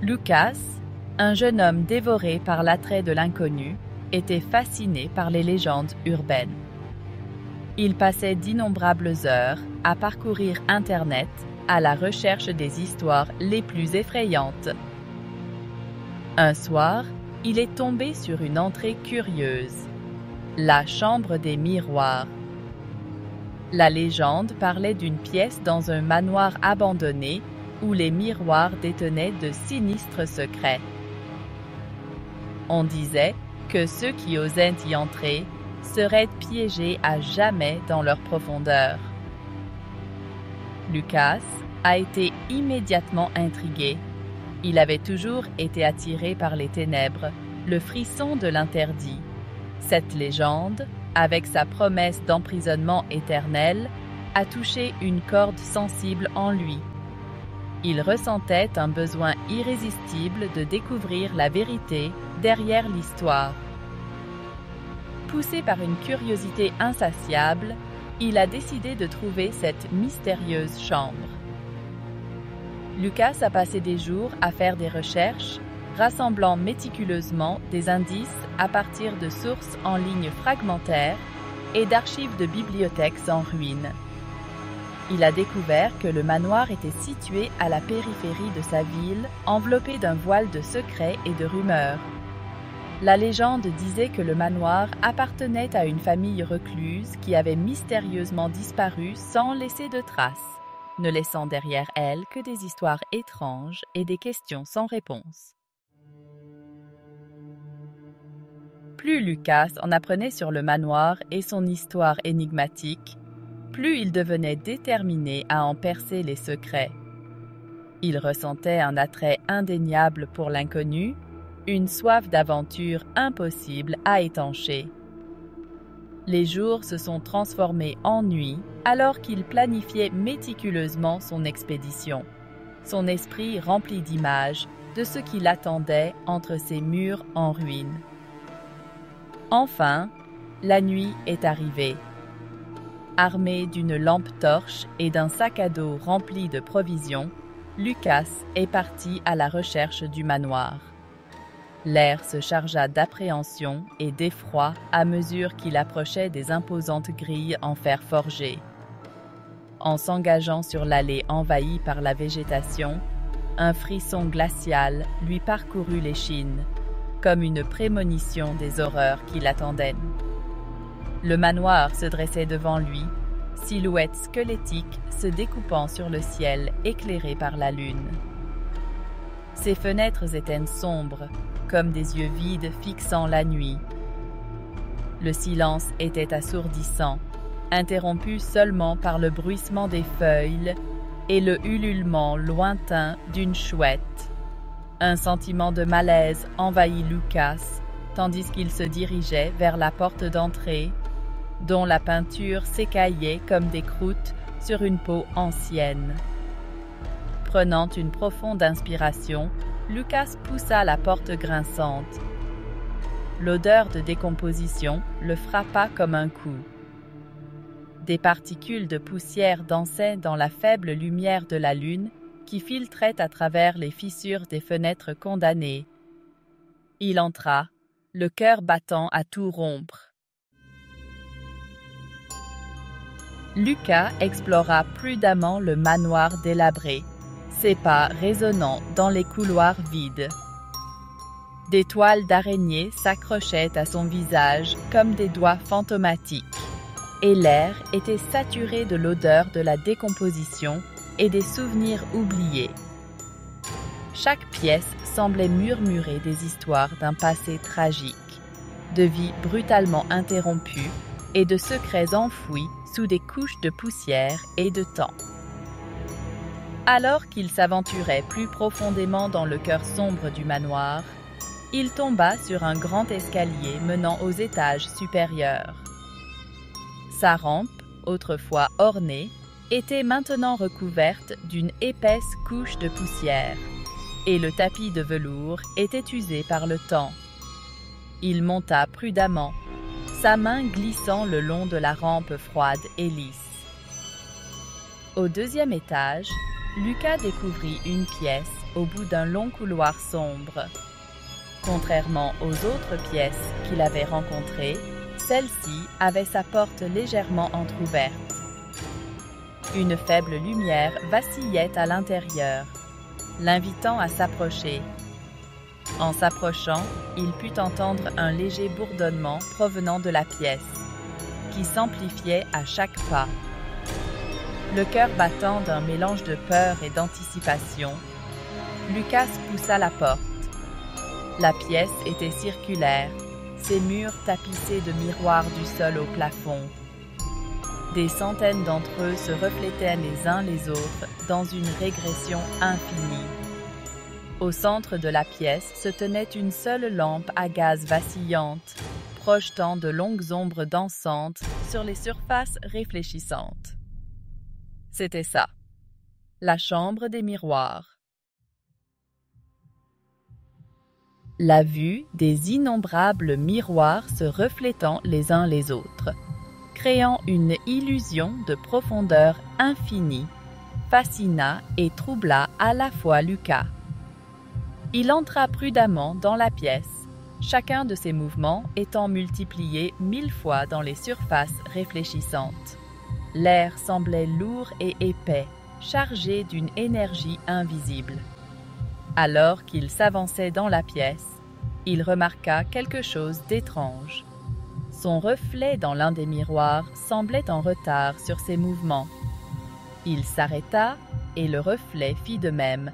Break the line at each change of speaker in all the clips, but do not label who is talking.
Lucas, un jeune homme dévoré par l'attrait de l'inconnu, était fasciné par les légendes urbaines. Il passait d'innombrables heures à parcourir Internet à la recherche des histoires les plus effrayantes. Un soir, il est tombé sur une entrée curieuse, la chambre des miroirs. La légende parlait d'une pièce dans un manoir abandonné où les miroirs détenaient de sinistres secrets. On disait que ceux qui osaient y entrer seraient piégés à jamais dans leur profondeur. Lucas a été immédiatement intrigué. Il avait toujours été attiré par les ténèbres, le frisson de l'interdit. Cette légende, avec sa promesse d'emprisonnement éternel, a touché une corde sensible en lui. Il ressentait un besoin irrésistible de découvrir la vérité derrière l'histoire. Poussé par une curiosité insatiable, il a décidé de trouver cette mystérieuse chambre. Lucas a passé des jours à faire des recherches, rassemblant méticuleusement des indices à partir de sources en ligne fragmentaires et d'archives de bibliothèques en ruine. Il a découvert que le manoir était situé à la périphérie de sa ville, enveloppé d'un voile de secrets et de rumeurs. La légende disait que le manoir appartenait à une famille recluse qui avait mystérieusement disparu sans laisser de traces, ne laissant derrière elle que des histoires étranges et des questions sans réponse. Plus Lucas en apprenait sur le manoir et son histoire énigmatique, plus il devenait déterminé à en percer les secrets. Il ressentait un attrait indéniable pour l'inconnu, une soif d'aventure impossible à étancher. Les jours se sont transformés en nuits alors qu'il planifiait méticuleusement son expédition, son esprit rempli d'images de ce qui l'attendait entre ces murs en ruine. Enfin, la nuit est arrivée. Armé d'une lampe torche et d'un sac à dos rempli de provisions, Lucas est parti à la recherche du manoir. L'air se chargea d'appréhension et d'effroi à mesure qu'il approchait des imposantes grilles en fer forgé. En s'engageant sur l'allée envahie par la végétation, un frisson glacial lui parcourut l'échine, comme une prémonition des horreurs qui l'attendaient. Le manoir se dressait devant lui, silhouette squelettique se découpant sur le ciel éclairé par la lune. Ses fenêtres étaient sombres, comme des yeux vides fixant la nuit. Le silence était assourdissant, interrompu seulement par le bruissement des feuilles et le ululement lointain d'une chouette. Un sentiment de malaise envahit Lucas, tandis qu'il se dirigeait vers la porte d'entrée, dont la peinture s'écaillait comme des croûtes sur une peau ancienne. Prenant une profonde inspiration, Lucas poussa la porte grinçante. L'odeur de décomposition le frappa comme un coup. Des particules de poussière dansaient dans la faible lumière de la lune qui filtrait à travers les fissures des fenêtres condamnées. Il entra, le cœur battant à tout rompre. Lucas explora prudemment le manoir délabré, ses pas résonnant dans les couloirs vides. Des toiles d'araignée s'accrochaient à son visage comme des doigts fantomatiques, et l'air était saturé de l'odeur de la décomposition et des souvenirs oubliés. Chaque pièce semblait murmurer des histoires d'un passé tragique, de vie brutalement interrompue et de secrets enfouis sous des couches de poussière et de temps. Alors qu'il s'aventurait plus profondément dans le cœur sombre du manoir, il tomba sur un grand escalier menant aux étages supérieurs. Sa rampe, autrefois ornée, était maintenant recouverte d'une épaisse couche de poussière, et le tapis de velours était usé par le temps. Il monta prudemment, sa main glissant le long de la rampe froide et lisse. Au deuxième étage, Lucas découvrit une pièce au bout d'un long couloir sombre. Contrairement aux autres pièces qu'il avait rencontrées, celle-ci avait sa porte légèrement entr'ouverte. Une faible lumière vacillait à l'intérieur, l'invitant à s'approcher. En s'approchant, il put entendre un léger bourdonnement provenant de la pièce, qui s'amplifiait à chaque pas. Le cœur battant d'un mélange de peur et d'anticipation, Lucas poussa la porte. La pièce était circulaire, ses murs tapissés de miroirs du sol au plafond. Des centaines d'entre eux se reflétaient les uns les autres dans une régression infinie. Au centre de la pièce se tenait une seule lampe à gaz vacillante, projetant de longues ombres dansantes sur les surfaces réfléchissantes. C'était ça, la chambre des miroirs. La vue des innombrables miroirs se reflétant les uns les autres, créant une illusion de profondeur infinie, fascina et troubla à la fois Lucas. Il entra prudemment dans la pièce, chacun de ses mouvements étant multiplié 1000 fois dans les surfaces réfléchissantes. L'air semblait lourd et épais, chargé d'une énergie invisible. Alors qu'il s'avançait dans la pièce, il remarqua quelque chose d'étrange. Son reflet dans l'un des miroirs semblait en retard sur ses mouvements. Il s'arrêta et le reflet fit de même,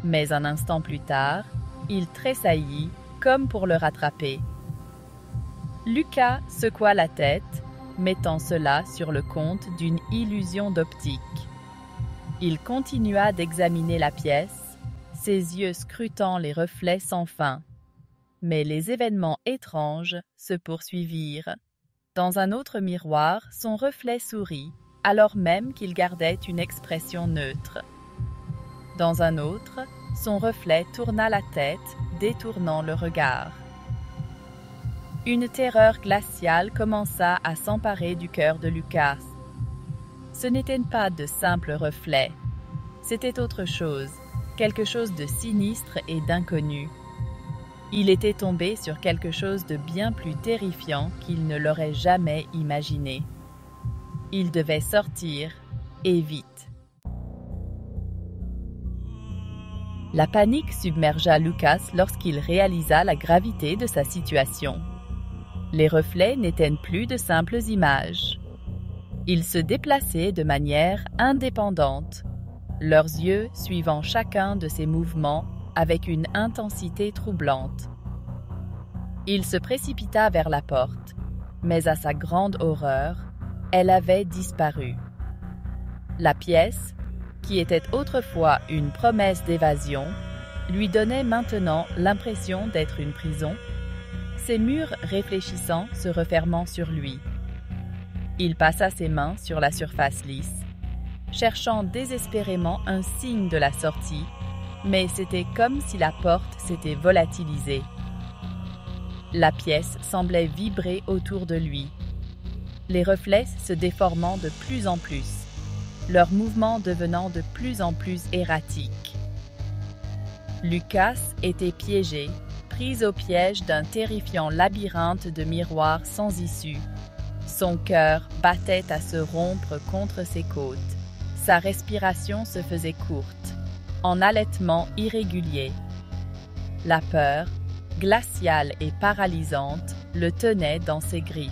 mais un instant plus tard, il tressaillit comme pour le rattraper. Lucas secoua la tête, mettant cela sur le compte d'une illusion d'optique. Il continua d'examiner la pièce, ses yeux scrutant les reflets sans fin. Mais les événements étranges se poursuivirent. Dans un autre miroir, son reflet sourit, alors même qu'il gardait une expression neutre. Dans un autre, son reflet tourna la tête, détournant le regard. Une terreur glaciale commença à s'emparer du cœur de Lucas. Ce n'étaient pas de simples reflets. C'était autre chose, quelque chose de sinistre et d'inconnu. Il était tombé sur quelque chose de bien plus terrifiant qu'il ne l'aurait jamais imaginé. Il devait sortir, et vite. La panique submergea Lucas lorsqu'il réalisa la gravité de sa situation. Les reflets n'étaient plus de simples images. Ils se déplaçaient de manière indépendante, leurs yeux suivant chacun de ses mouvements avec une intensité troublante. Il se précipita vers la porte, mais à sa grande horreur, elle avait disparu. La pièce, qui était autrefois une promesse d'évasion, lui donnait maintenant l'impression d'être une prison, ses murs réfléchissants se refermant sur lui. Il passa ses mains sur la surface lisse, cherchant désespérément un signe de la sortie, mais c'était comme si la porte s'était volatilisée. La pièce semblait vibrer autour de lui, les reflets se déformant de plus en plus, leurs mouvements devenant de plus en plus erratiques. Lucas était piégé, pris au piège d'un terrifiant labyrinthe de miroirs sans issue. Son cœur battait à se rompre contre ses côtes. Sa respiration se faisait courte, en halètements irréguliers. La peur, glaciale et paralysante, le tenait dans ses griffes.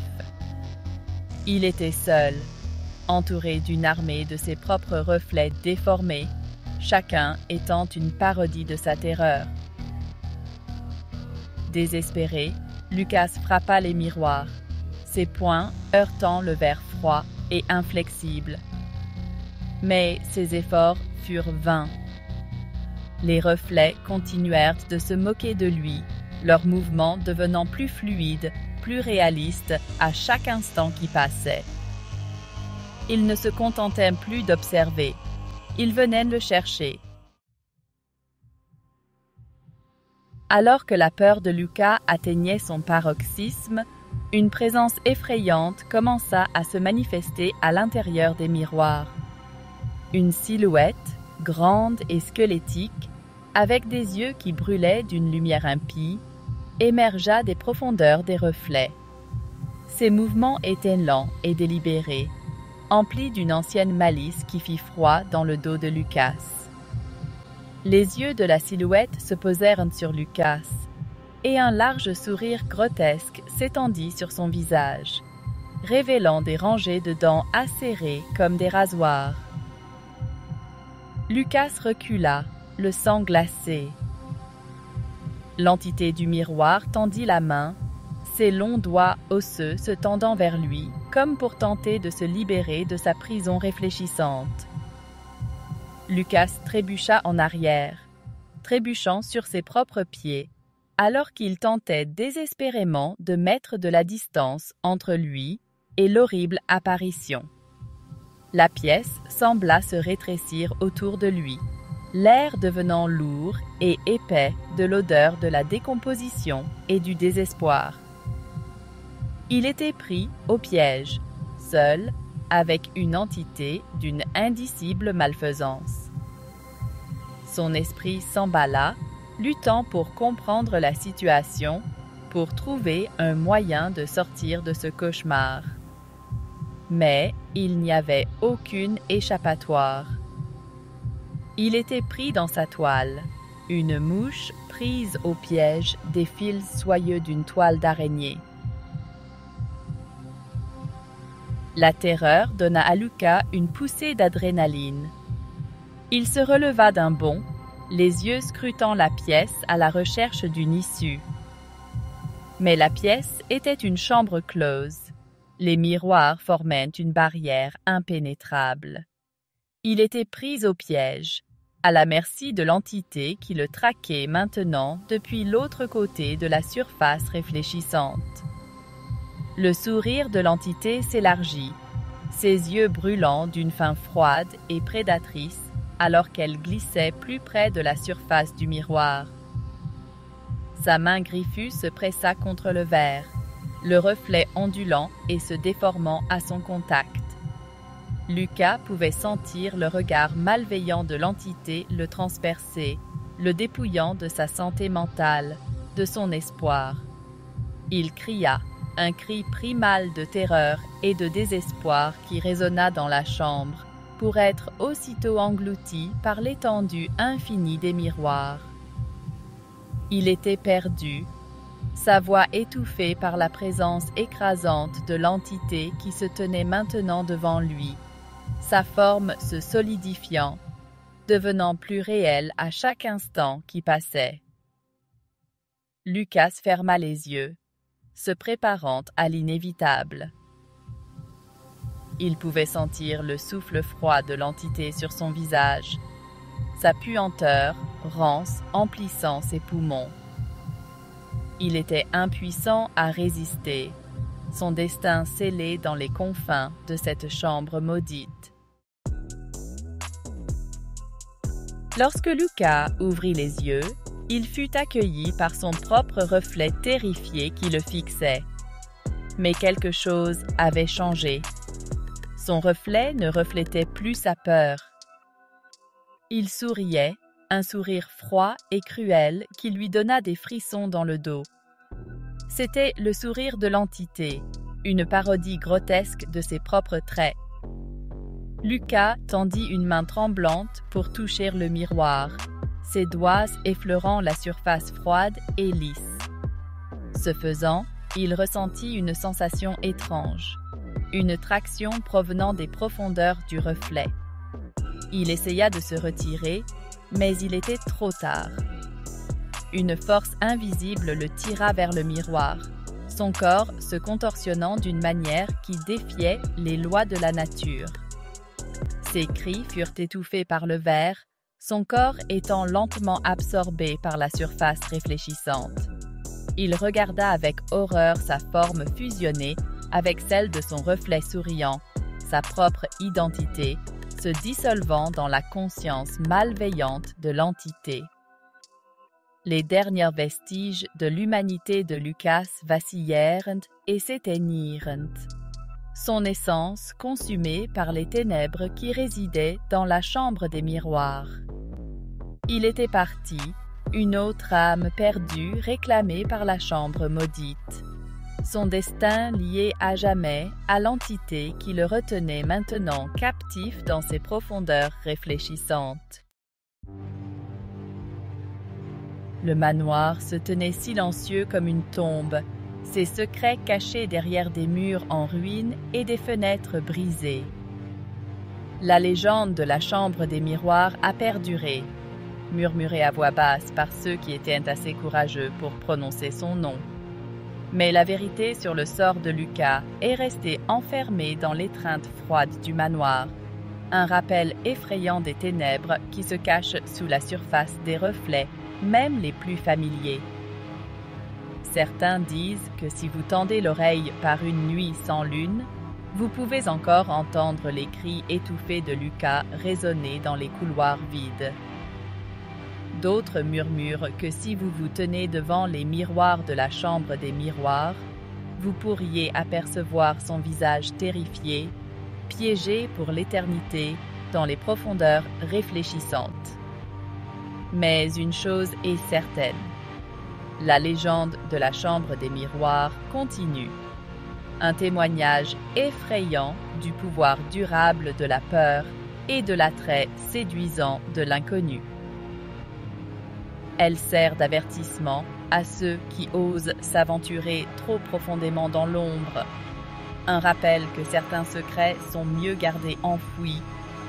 Il était seul, entouré d'une armée de ses propres reflets déformés, chacun étant une parodie de sa terreur. Désespéré, Lucas frappa les miroirs, ses poings heurtant le verre froid et inflexible. Mais ses efforts furent vains. Les reflets continuèrent de se moquer de lui, leurs mouvements devenant plus fluides, plus réalistes à chaque instant qui passait. Il ne se contentait plus d'observer. Il venait le chercher. Alors que la peur de Lucas atteignait son paroxysme, une présence effrayante commença à se manifester à l'intérieur des miroirs. Une silhouette, grande et squelettique, avec des yeux qui brûlaient d'une lumière impie, émergea des profondeurs des reflets. Ses mouvements étaient lents et délibérés, emplis d'une ancienne malice qui fit froid dans le dos de Lucas. Les yeux de la silhouette se posèrent sur Lucas, et un large sourire grotesque s'étendit sur son visage, révélant des rangées de dents acérées comme des rasoirs. Lucas recula, le sang glacé. L'entité du miroir tendit la main, ses longs doigts osseux se tendant vers lui, comme pour tenter de se libérer de sa prison réfléchissante. Lucas trébucha en arrière, trébuchant sur ses propres pieds, alors qu'il tentait désespérément de mettre de la distance entre lui et l'horrible apparition. La pièce sembla se rétrécir autour de lui, l'air devenant lourd et épais de l'odeur de la décomposition et du désespoir. Il était pris au piège, seul, avec une entité d'une indicible malfaisance. Son esprit s'emballa, luttant pour comprendre la situation, pour trouver un moyen de sortir de ce cauchemar. Mais il n'y avait aucune échappatoire. Il était pris dans sa toile, une mouche prise au piège des fils soyeux d'une toile d'araignée. La terreur donna à Lucas une poussée d'adrénaline. Il se releva d'un bond, les yeux scrutant la pièce à la recherche d'une issue. Mais la pièce était une chambre close. Les miroirs formaient une barrière impénétrable. Il était pris au piège, à la merci de l'entité qui le traquait maintenant depuis l'autre côté de la surface réfléchissante. Le sourire de l'entité s'élargit, ses yeux brûlants d'une faim froide et prédatrice alors qu'elle glissait plus près de la surface du miroir. Sa main griffue se pressa contre le verre, le reflet ondulant et se déformant à son contact. Lucas pouvait sentir le regard malveillant de l'entité le transpercer, le dépouillant de sa santé mentale, de son espoir. Il cria, un cri primal de terreur et de désespoir qui résonna dans la chambre, pour être aussitôt englouti par l'étendue infinie des miroirs. Il était perdu, sa voix étouffée par la présence écrasante de l'entité qui se tenait maintenant devant lui, sa forme se solidifiant, devenant plus réelle à chaque instant qui passait. Lucas ferma les yeux, se préparant à l'inévitable. Il pouvait sentir le souffle froid de l'entité sur son visage, sa puanteur rance emplissant ses poumons. Il était impuissant à résister, son destin scellé dans les confins de cette chambre maudite. Lorsque Lucas ouvrit les yeux, il fut accueilli par son propre reflet terrifié qui le fixait. Mais quelque chose avait changé. Son reflet ne reflétait plus sa peur. Il souriait, un sourire froid et cruel qui lui donna des frissons dans le dos. C'était le sourire de l'entité, une parodie grotesque de ses propres traits. Lucas tendit une main tremblante pour toucher le miroir, ses doigts effleurant la surface froide et lisse. Ce faisant, il ressentit une sensation étrange, une traction provenant des profondeurs du reflet. Il essaya de se retirer, mais il était trop tard. Une force invisible le tira vers le miroir, son corps se contorsionnant d'une manière qui défiait les lois de la nature. Ses cris furent étouffés par le verre, son corps étant lentement absorbé par la surface réfléchissante. Il regarda avec horreur sa forme fusionnée avec celle de son reflet souriant, sa propre identité, se dissolvant dans la conscience malveillante de l'entité. Les derniers vestiges de l'humanité de Lucas vacillèrent et s'éteignirent, son essence consumée par les ténèbres qui résidaient dans la chambre des miroirs. Il était parti, une autre âme perdue réclamée par la chambre maudite. Son destin lié à jamais à l'entité qui le retenait maintenant captif dans ses profondeurs réfléchissantes. Le manoir se tenait silencieux comme une tombe, ses secrets cachés derrière des murs en ruine et des fenêtres brisées. La légende de la chambre des miroirs a perduré, murmurée à voix basse par ceux qui étaient assez courageux pour prononcer son nom. Mais la vérité sur le sort de Lucas est restée enfermée dans l'étreinte froide du manoir, un rappel effrayant des ténèbres qui se cachent sous la surface des reflets, même les plus familiers. Certains disent que si vous tendez l'oreille par une nuit sans lune, vous pouvez encore entendre les cris étouffés de Lucas résonner dans les couloirs vides. D'autres murmurent que si vous vous tenez devant les miroirs de la chambre des miroirs, vous pourriez apercevoir son visage terrifié, piégé pour l'éternité dans les profondeurs réfléchissantes. Mais une chose est certaine, la légende de la chambre des miroirs continue. Un témoignage effrayant du pouvoir durable de la peur et de l'attrait séduisant de l'inconnu. Elle sert d'avertissement à ceux qui osent s'aventurer trop profondément dans l'ombre. Un rappel que certains secrets sont mieux gardés enfouis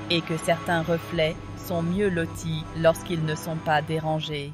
et que certains reflets sont mieux lotis lorsqu'ils ne sont pas dérangés.